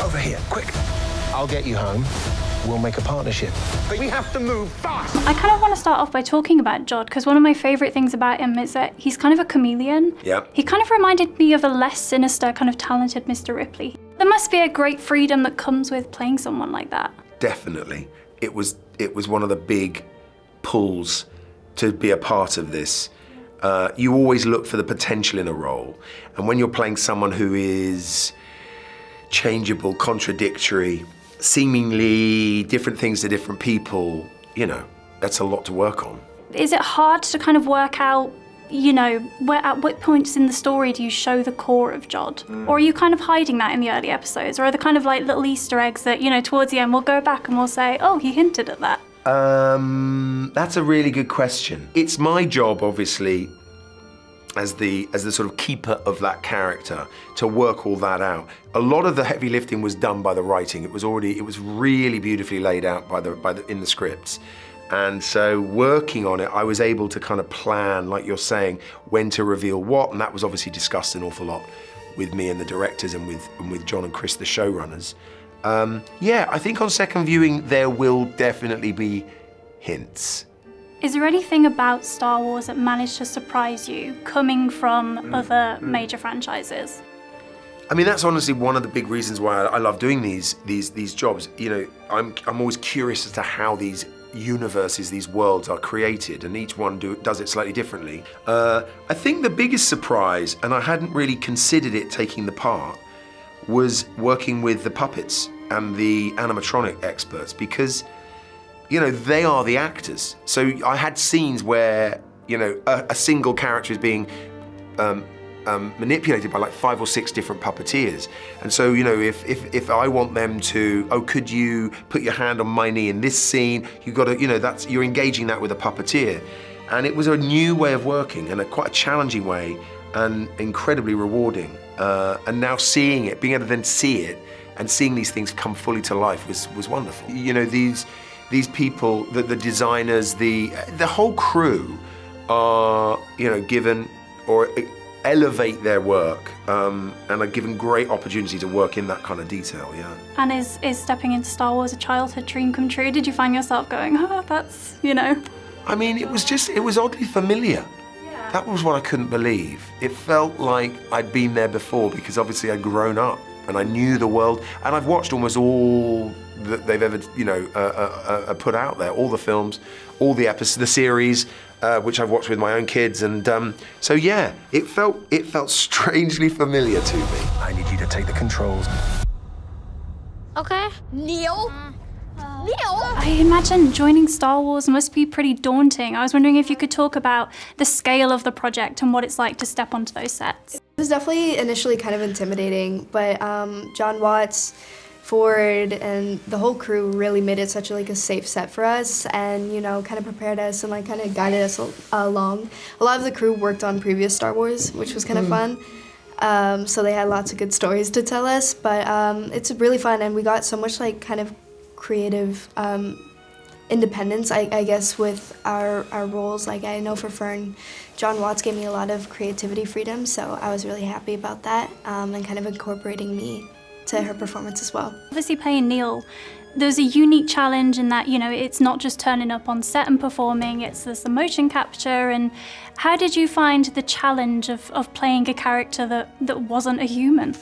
Over here, quick. I'll get you home. We'll make a partnership. But we have to move fast. I kind of want to start off by talking about Jude, because one of my favourite things about him is that he's kind of a chameleon. Yep. He kind of reminded me of a less sinister, kind of talented Mr. Ripley. There must be a great freedom that comes with playing someone like that. Definitely. It was one of the big pulls to be a part of this. You always look for the potential in a role. And when you're playing someone who is changeable, contradictory, seemingly different things to different people, you know, that's a lot to work on. Is it hard to kind of work out, you know, at what points in the story do you show the core of Jude? Or are you kind of hiding that in the early episodes? Or are there kind of like little Easter eggs that, you know, towards the end we'll go back and we'll say, oh, he hinted at that? That's a really good question. It's my job, obviously, as the sort of keeper of that character, to work all that out. A lot of the heavy lifting was done by the writing. It was really beautifully laid out in the scripts. And so working on it, I was able to kind of plan, like you're saying, when to reveal what, and that was obviously discussed an awful lot with me and the directors and with John and Chris, the showrunners. Yeah, I think on second viewing, there will definitely be hints. Is there anything about Star Wars that managed to surprise you, coming from other major franchises? I mean, that's honestly one of the big reasons why I love doing these jobs. You know, I'm always curious as to how these universes, these worlds are created, and each one does it slightly differently. I think the biggest surprise, and I hadn't really considered it taking the part, was working with the puppets and the animatronic experts, because, you know, they are the actors. So I had scenes where, you know, a single character is being manipulated by like 5 or 6 different puppeteers. And so, you know, if I want them to, oh, could you put your hand on my knee in this scene? You've got to, you know, you're engaging that with a puppeteer. And it was a new way of working, and quite a challenging way, and incredibly rewarding. And now seeing it, being able to then see it, and seeing these things come fully to life was wonderful. You know, these people, the designers, the whole crew are, you know, given or elevate their work and are given great opportunity to work in that kind of detail, yeah. And is stepping into Star Wars a childhood dream come true? Did you find yourself going, oh, that's, you know? I mean, it was oddly familiar. Yeah. That was what I couldn't believe. It felt like I'd been there before, because obviously I'd grown up and I knew the world, and I've watched almost all that they've ever, you know, put out there, all the films, all the episodes, the series, which I've watched with my own kids, and so yeah, it felt strangely familiar to me. I need you to take the controls. Okay. Neil? Neil? I imagine joining Star Wars must be pretty daunting. I was wondering if you could talk about the scale of the project and what it's like to step onto those sets. It was definitely initially kind of intimidating, but John Watts, Ford, and the whole crew really made it such a safe set for us, and, you know, kind of prepared us and like kind of guided us along. A lot of the crew worked on previous Star Wars, which was kind of fun. So they had lots of good stories to tell us, but it's really fun, and we got so much like kind of creative independence, I guess, with our roles. Like, I know for Fern, John Watts gave me a lot of creativity freedom, so I was really happy about that, and kind of incorporating me to her performance as well. Obviously playing Neil, there's a unique challenge in that, you know, it's not just turning up on set and performing, there's the motion capture. And how did you find the challenge of playing a character that wasn't a human?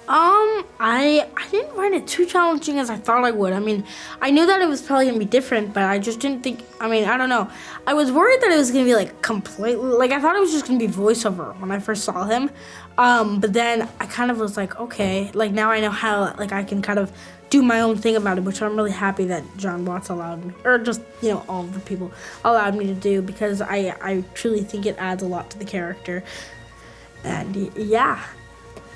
I didn't find it too challenging as I thought I would. I mean, I knew that it was probably gonna be different, but I just didn't think, I mean, I don't know. I was worried that it was gonna be like completely, like I thought it was just gonna be voiceover when I first saw him. But then I kind of was like, okay, like now I know how, like I can kind of do my own thing about it, which I'm really happy that John Watts allowed me, or just, you know, all of the people allowed me to do, because I truly think it adds a lot to the character. And yeah.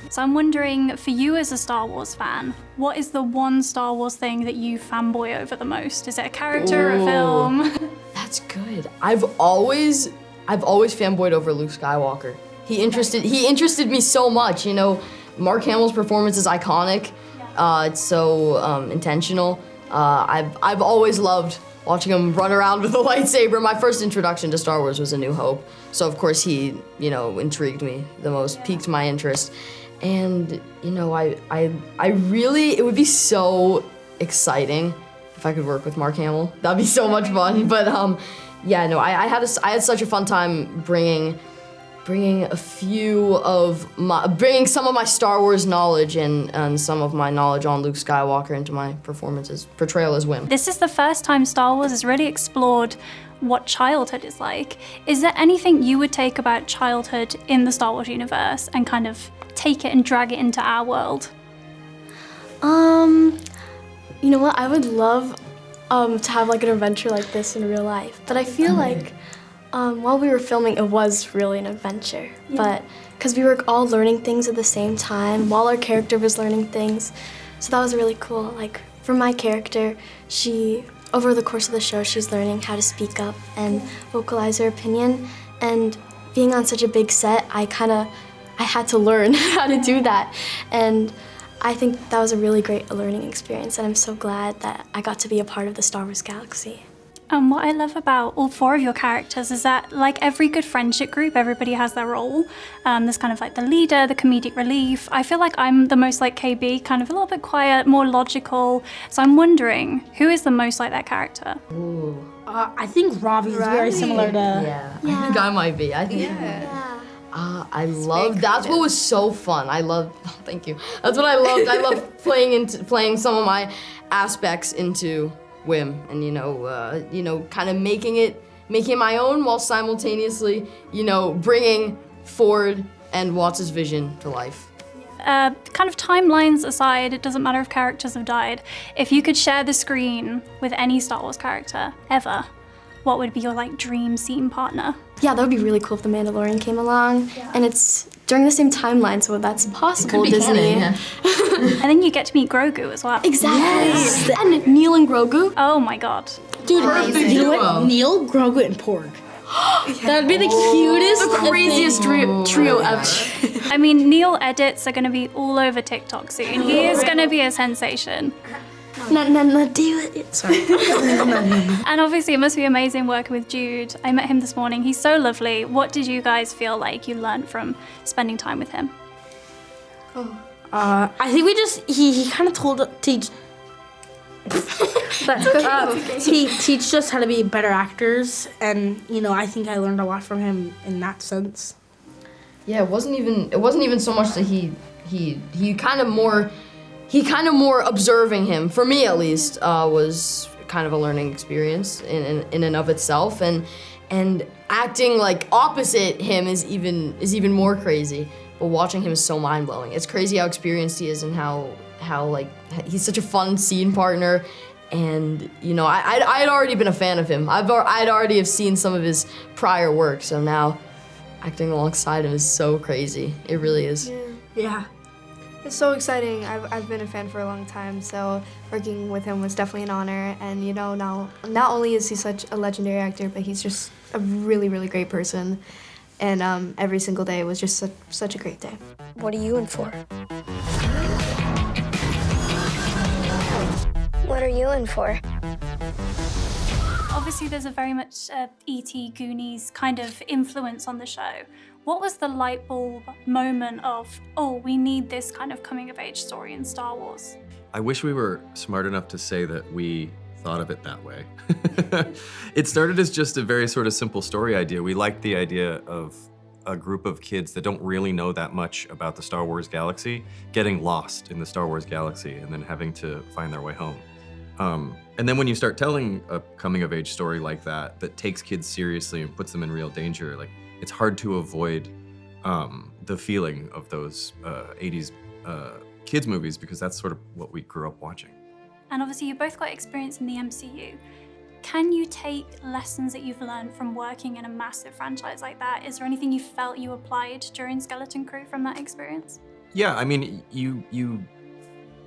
So I'm wondering, for you as a Star Wars fan, what is the one Star Wars thing that you fanboy over the most? Is it a character or a film? That's good. I've always fanboyed over Luke Skywalker. He interested me so much, you know. Mark Hamill's performance is iconic. It's so intentional. I've always loved watching him run around with a lightsaber. My first introduction to Star Wars was A New Hope. So of course he, you know, intrigued me the most, piqued my interest. And you know, I really, it would be so exciting if I could work with Mark Hamill. That'd be so much fun. But yeah, no, I had such a fun time bringing bringing some of my Star Wars knowledge and some of my knowledge on Luke Skywalker into my portrayal as Wim. This is the first time Star Wars has really explored what childhood is like. Is there anything you would take about childhood in the Star Wars universe and kind of take it and drag it into our world? You know what? I would love to have like an adventure like this in real life, but I feel like while we were filming, it was really an adventure. Yeah. But because we were all learning things at the same time while our character was learning things, so that was really cool. Like for my character, over the course of the show, she's learning how to speak up and vocalize her opinion. And being on such a big set, I had to learn how to do that. And I think that was a really great learning experience, and I'm so glad that I got to be a part of the Star Wars galaxy. And what I love about all four of your characters is that, like every good friendship group, everybody has their role. There's kind of like the leader, the comedic relief. I feel like I'm the most like KB, kind of a little bit quiet, more logical. So I'm wondering, who is the most like that character? Ooh. I think Ravi is very similar to... Yeah, I think I might be. I think. I love, that's what was so fun. Thank you. That's what I loved. I loved playing some of my aspects into Wim, and you know, kind of making it my own while simultaneously, you know, bringing Ford and Watts' vision to life. Kind of timelines aside, it doesn't matter if characters have died. If you could share the screen with any Star Wars character ever, what would be your like dream scene partner? Yeah, that would be really cool if the Mandalorian came along, and it's during the same timeline, so that's possible, Disney. Canon, yeah. And then you get to meet Grogu as well. Exactly. Yes. And Neil and Grogu. Oh my god. Dude, you know what? Neil, Grogu, and Porg. That'd be the cutest, the craziest trio ever. I mean, Neil edits are going to be all over TikTok soon. He is going to be a sensation. No, do it. Sorry. And obviously it must be amazing working with Jude. I met him this morning. He's so lovely. What did you guys feel like you learned from spending time with him? I think he kind of he teaches us how to be better actors, and you know, I think I learned a lot from him in that sense. Yeah, it wasn't even so much that he kind of more observing him, for me at least, was kind of a learning experience in and of itself, and acting like opposite him is even more crazy. But watching him is so mind-blowing. It's crazy how experienced he is and how like he's such a fun scene partner. And you know, I'd already been a fan of him. I'd already have seen some of his prior work, so now acting alongside him is so crazy. It really is. Yeah. It's so exciting. I've been a fan for a long time, so working with him was definitely an honor. And you know, now not only is he such a legendary actor, but he's just a really, really great person. And every single day was just such a great day. What are you in for? What are you in for? Obviously there's a very much E.T. Goonies kind of influence on the show. What was the light bulb moment of, oh, we need this kind of coming of age story in Star Wars? I wish we were smart enough to say that we thought of it that way. It started as just a very sort of simple story idea. We liked the idea of a group of kids that don't really know that much about the Star Wars galaxy getting lost in the Star Wars galaxy and then having to find their way home. And then when you start telling a coming of age story like that takes kids seriously and puts them in real danger, like it's hard to avoid the feeling of those 80s kids movies, because that's sort of what we grew up watching. And obviously you both got experience in the MCU. Can you take lessons that you've learned from working in a massive franchise like that? Is there anything you felt you applied during Skeleton Crew from that experience? Yeah, I mean, you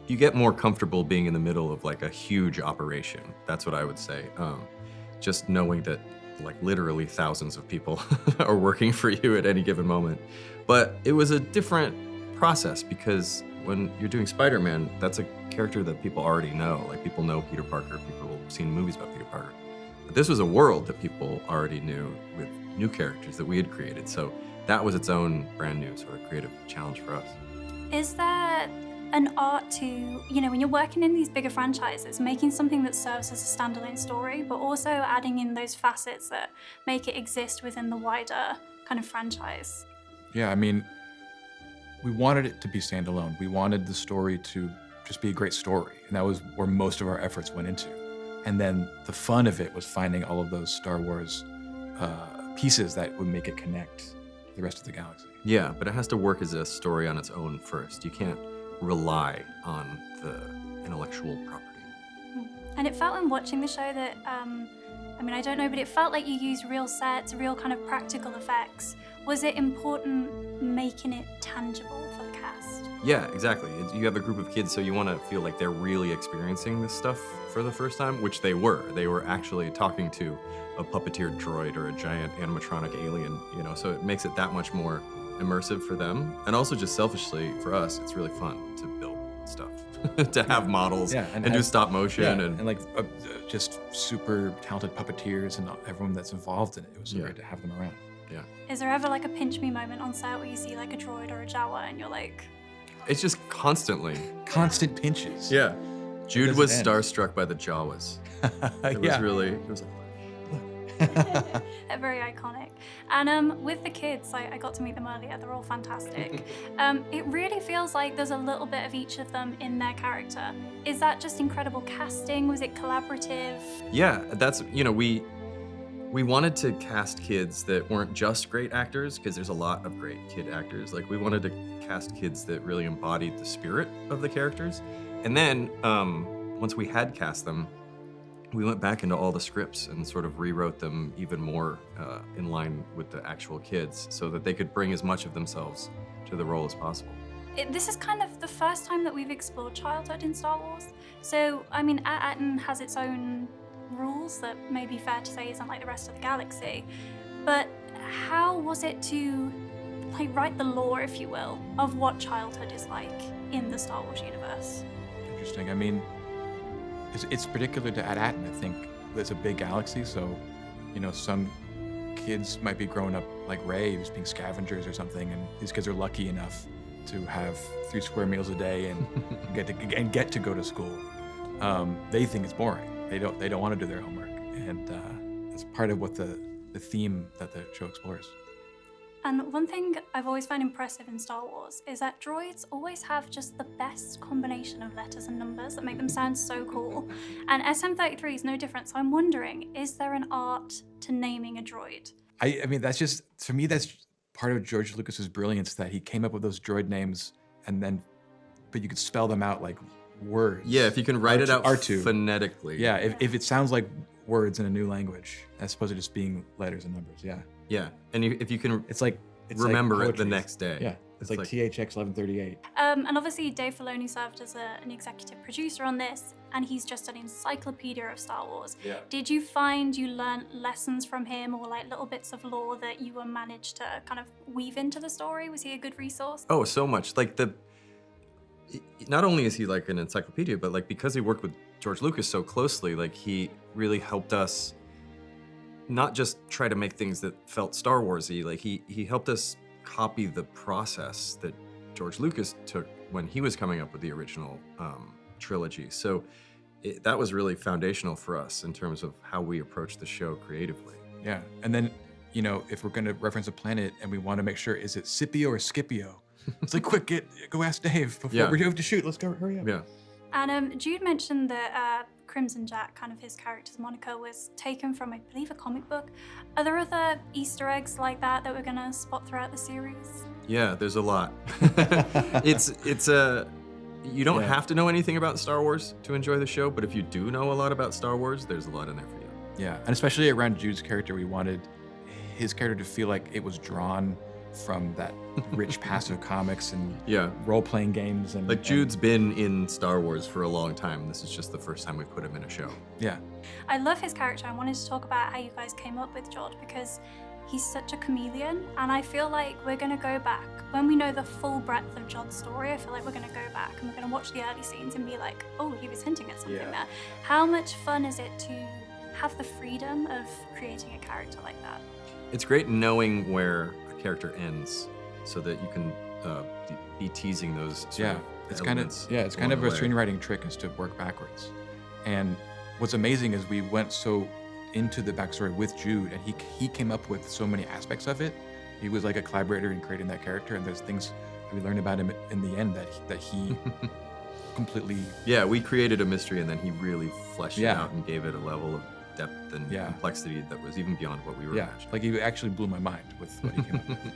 get more comfortable being in the middle of like a huge operation. That's what I would say. Just knowing that like literally thousands of people are working for you at any given moment. But it was a different process because when you're doing Spider-Man, that's a character that people already know. Like people know Peter Parker, people have seen movies about Peter Parker. But this was a world that people already knew with new characters that we had created. So that was its own brand new sort of creative challenge for us. Is there an art to, you know, when you're working in these bigger franchises, making something that serves as a standalone story, but also adding in those facets that make it exist within the wider kind of franchise? Yeah, I mean, we wanted it to be standalone. We wanted the story to just be a great story, and that was where most of our efforts went into. And then the fun of it was finding all of those Star Wars pieces that would make it connect to the rest of the galaxy. Yeah, but it has to work as a story on its own first. You can't rely on the intellectual property. And it felt in watching the show that, I mean, I don't know, but it felt like you used real sets, real kind of practical effects. Was it important making it tangible for the cast? Yeah, exactly. You have a group of kids, so you want to feel like they're really experiencing this stuff for the first time, which they were. They were actually talking to a puppeteer droid or a giant animatronic alien, you know, so it makes it that much more immersive for them. And also just selfishly, for us, it's really fun to build stuff, to have models and do stop motion. And like just super talented puppeteers and everyone that's involved in it. It was so great to have them around. Yeah. Is there ever like a pinch me moment on set where you see like a droid or a Jawa and you're like... It's just constantly. Constant pinches. Yeah. Jude was starstruck by the Jawas. It was really, it was like, Very iconic. And with the kids, I got to meet them earlier, they're all fantastic. It really feels like there's a little bit of each of them in their character. Is that just incredible casting? Was it collaborative? yeah, that's, you know, we wanted to cast kids that weren't just great actors, because there's a lot of great kid actors. Like, we wanted to cast kids that really embodied the spirit of the characters. And then, once we had cast them, we went back into all the scripts and sort of rewrote them even more in line with the actual kids so that they could bring as much of themselves to the role as possible. This is kind of the first time that we've explored childhood in Star Wars. So, I mean, Atten has its own rules that may be fair to say isn't like the rest of the galaxy. But how was it to like write the lore, if you will, of what childhood is like in the Star Wars universe? Interesting. I mean, it's particular to Atten. I think there's a big galaxy, so, you know, some kids might be growing up like Rey, who's being scavengers or something, and these kids are lucky enough to have 3 square meals a day and get to go to school. They think it's boring. They don't want to do their homework, and it's part of what the theme that the show explores. And one thing I've always found impressive in Star Wars is that droids always have just the best combination of letters and numbers that make them sound so cool. And SM-33 is no different, so I'm wondering, is there an art to naming a droid? I mean, that's just, for me, that's part of George Lucas's brilliance, that he came up with those droid names, and then, but you could spell them out like words. Yeah, if you can write it out R2. phonetically. Yeah, if it sounds like words in a new language, as opposed to just being letters and numbers, yeah. Yeah, and if you can it's remember like it the next day. Yeah, it's like THX 1138. And obviously Dave Filoni served as an executive producer on this, and he's just an encyclopedia of Star Wars. Yeah. Did you find you learned lessons from him, or like little bits of lore that you were managed to kind of weave into the story? Was he a good resource? Oh, so much. Like not only is he like an encyclopedia, but like because he worked with George Lucas so closely, like he really helped us not just try to make things that felt Star Wars-y, like he helped us copy the process that George Lucas took when he was coming up with the original trilogy. So that was really foundational for us in terms of how we approach the show creatively. Yeah, and then, you know, if we're gonna reference a planet and we wanna make sure, is it Scipio or Scipio? It's like, quick, go ask Dave before we have to shoot. Let's go, hurry up. Yeah. And Jude mentioned that Crimson Jack, kind of his character's moniker, was taken from, I believe, a comic book. Are there other Easter eggs like that we're gonna spot throughout the series? Yeah, there's a lot. You don't have to know anything about Star Wars to enjoy the show, but if you do know a lot about Star Wars, there's a lot in there for you. Yeah, and especially around Jude's character, we wanted his character to feel like it was drawn from that rich past of comics and role-playing games. And like Jude's been in Star Wars for a long time. This is just the first time we put him in a show. Yeah. I love his character. I wanted to talk about how you guys came up with George, because he's such a chameleon, and I feel like we're gonna go back. When we know the full breadth of Jod's story, I feel like we're gonna go back and we're gonna watch the early scenes and be like, oh, he was hinting at something there. How much fun is it to have the freedom of creating a character like that? It's great knowing where a character ends so that you can be teasing those sort Yeah, of it's kind of elements it's kind of along a the way. screenwriting trick is to work backwards. And what's amazing is we went so into the backstory with Jude, and he came up with so many aspects of it. He was like a collaborator in creating that character, and there's things that we learned about him in the end that he completely. Yeah, we created a mystery, and then he really fleshed it Yeah. out and gave it a level of depth and complexity that was even beyond what we were imagining. Like he actually blew my mind with what he came up with.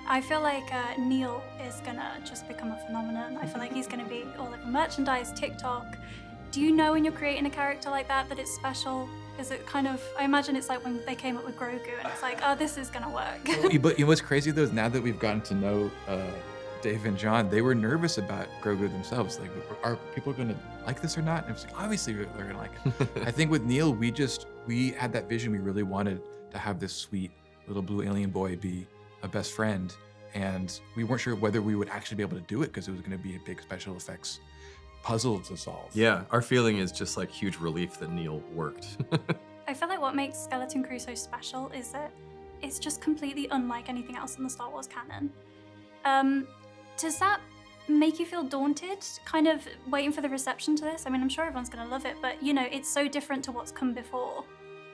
I feel like Neil is gonna just become a phenomenon. I feel like he's gonna be all over merchandise, TikTok. Do you know when you're creating a character like that it's special? Is it kind of, I imagine it's like when they came up with Grogu and it's like, oh, this is gonna work. But you know what's crazy though is now that we've gotten to know Dave and John, they were nervous about Grogu themselves. Like, are people gonna like this or not? And it was like, obviously they're gonna like it. I think with Neil, we had that vision. We really wanted to have this sweet little blue alien boy be a best friend, and we weren't sure whether we would actually be able to do it because it was gonna be a big special effects puzzle to solve. Yeah, our feeling is just like huge relief that Neil worked. I feel like what makes Skeleton Crew so special is that it's just completely unlike anything else in the Star Wars canon. Does that make you feel daunted, kind of waiting for the reception to this? I mean, I'm sure everyone's gonna love it, but you know, it's so different to what's come before.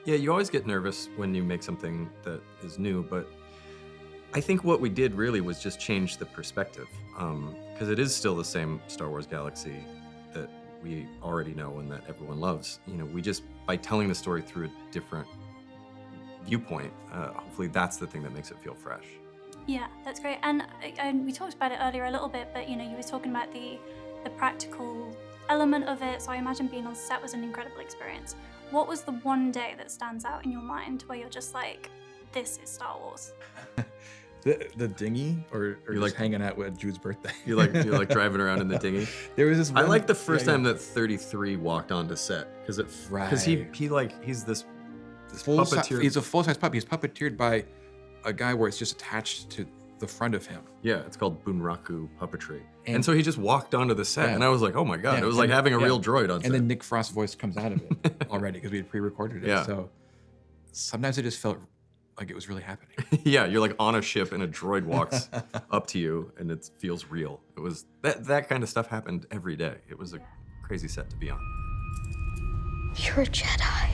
Yeah, you always get nervous when you make something that is new, but I think what we did really was just change the perspective, because it is still the same Star Wars galaxy that we already know and that everyone loves. You know, we just, by telling the story through a different viewpoint, hopefully that's the thing that makes it feel fresh. Yeah, that's great. And we talked about it earlier a little bit, but you know, you were talking about the practical element of it, so I imagine being on set was an incredible experience. What was the one day that stands out in your mind where you're just like, this is Star Wars? The dinghy, or you're like hanging out with Jude's birthday. You're like driving around in the dinghy. There was this. I like the first time that 33 walked onto set because he's this puppeteer. He's a full-size puppet. He's puppeteered by a guy where it's just attached to the front of him. Yeah, it's called Bunraku puppetry. And so he just walked onto the set, and I was like, oh my god, Yeah, it was like having a real droid on set. And then Nick Frost's voice comes out of it already because we had pre-recorded it. Yeah. So sometimes it just felt like it was really happening. Yeah, you're like on a ship and a droid walks up to you and it feels real. It was that kind of stuff happened every day. It was a crazy set to be on. You're a Jedi.